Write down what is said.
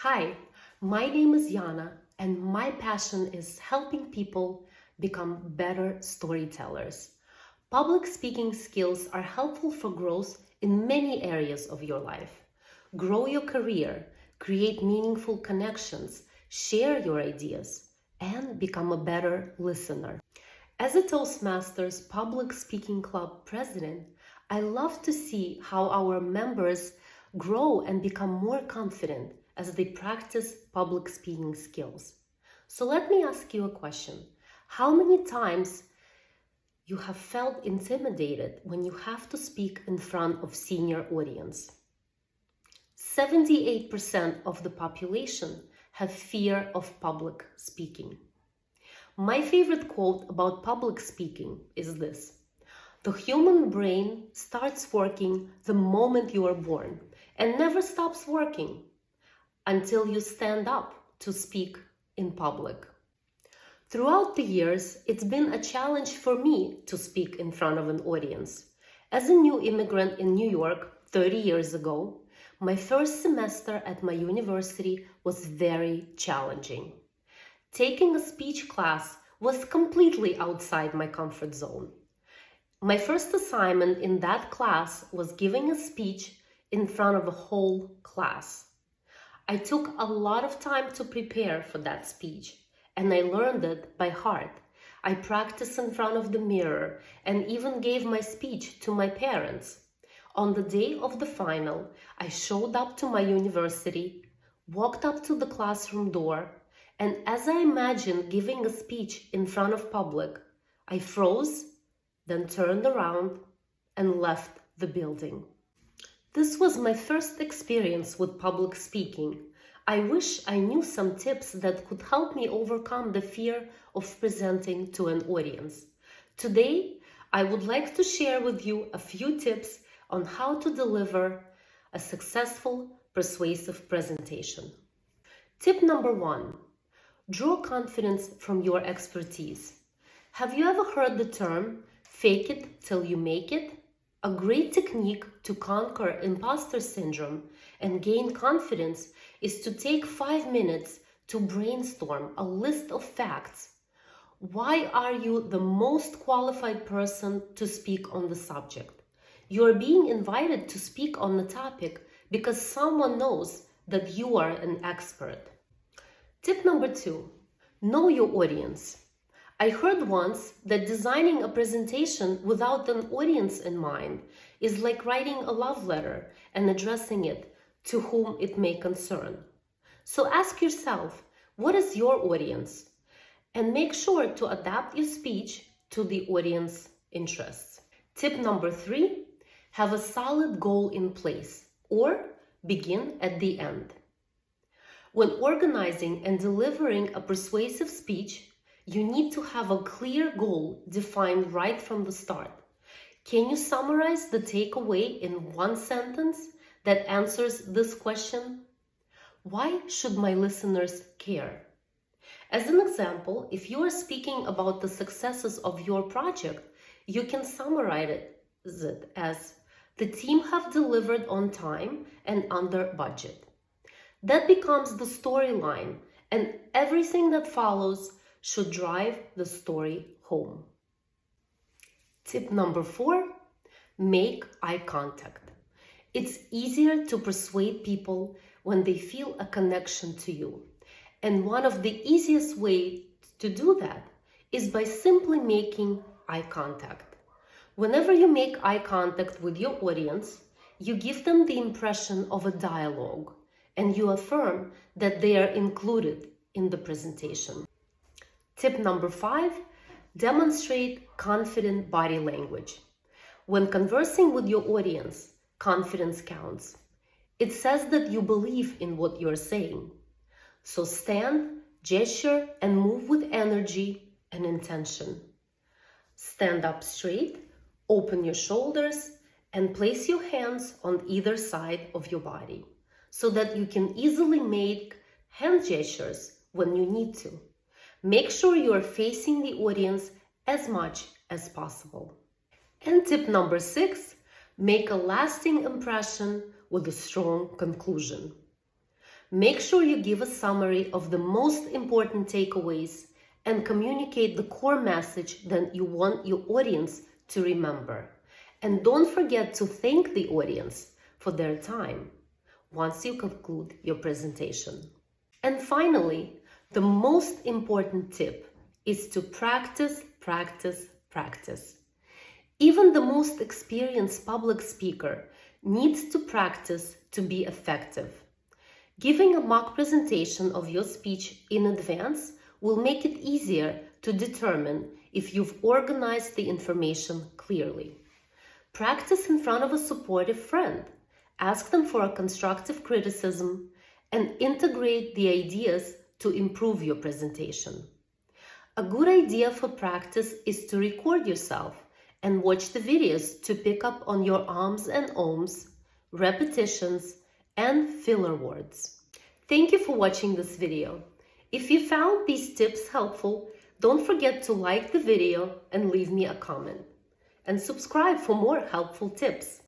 Hi, my name is Yana, and my passion is helping people become better storytellers. Public speaking skills are helpful for growth in many areas of your life. Grow your career, create meaningful connections, share your ideas, and become a better listener. As a Toastmasters Public Speaking Club president, I love to see how our members grow and become more confident as they practice public speaking skills. So let me ask you a question. How many times you have felt intimidated when you have to speak in front of senior audience? 78% of the population have fear of public speaking. My favorite quote about public speaking is this: the human brain starts working the moment you are born and never stops working until you stand up to speak in public. Throughout the years, it's been a challenge for me to speak in front of an audience. As a new immigrant in New York 30 years ago, my first semester at my university was very challenging. Taking a speech class was completely outside my comfort zone. My first assignment in that class was giving a speech in front of a whole class. I took a lot of time to prepare for that speech, and I learned it by heart. I practiced in front of the mirror and even gave my speech to my parents. On the day of the final, I showed up to my university, walked up to the classroom door, and as I imagined giving a speech in front of public, I froze, then turned around and left the building. This was my first experience with public speaking. I wish I knew some tips that could help me overcome the fear of presenting to an audience. Today, I would like to share with you a few tips on how to deliver a successful, persuasive presentation. Tip number 1. Draw confidence from your expertise. Have you ever heard the term fake it till you make it? A great technique to conquer imposter syndrome and gain confidence is to take 5 minutes to brainstorm a list of facts. Why are you the most qualified person to speak on the subject? You are being invited to speak on the topic because someone knows that you are an expert. Tip number 2, know your audience. I heard once that designing a presentation without an audience in mind is like writing a love letter and addressing it to whom it may concern. So ask yourself, what is your audience? And make sure to adapt your speech to the audience interests. Tip number 3, have a solid goal in place or begin at the end. When organizing and delivering a persuasive speech, you need to have a clear goal defined right from the start. Can you summarize the takeaway in one sentence that answers this question? Why should my listeners care? As an example, if you are speaking about the successes of your project, you can summarize it as the team have delivered on time and under budget. That becomes the storyline, and everything that follows should drive the story home. Tip number 4, make eye contact. It's easier to persuade people when they feel a connection to you. And one of the easiest ways to do that is by simply making eye contact. Whenever you make eye contact with your audience, you give them the impression of a dialogue, and you affirm that they are included in the presentation. Tip number 5, demonstrate confident body language. When conversing with your audience, confidence counts. It says that you believe in what you're saying. So stand, gesture, and move with energy and intention. Stand up straight, open your shoulders, and place your hands on either side of your body so that you can easily make hand gestures when you need to. Make sure you are facing the audience as much as possible. And tip number 6, make a lasting impression with a strong conclusion. Make sure you give a summary of the most important takeaways and communicate the core message that you want your audience to remember. And don't forget to thank the audience for their time once you conclude your presentation. And finally, the most important tip is to practice, practice, practice. Even the most experienced public speaker needs to practice to be effective. Giving a mock presentation of your speech in advance will make it easier to determine if you've organized the information clearly. Practice in front of a supportive friend. Ask them for a constructive criticism and integrate the ideas to improve your presentation. A good idea for practice is to record yourself and watch the videos to pick up on your ahs and ohms, repetitions, and filler words. Thank you for watching this video. If you found these tips helpful, don't forget to like the video and leave me a comment. And subscribe for more helpful tips.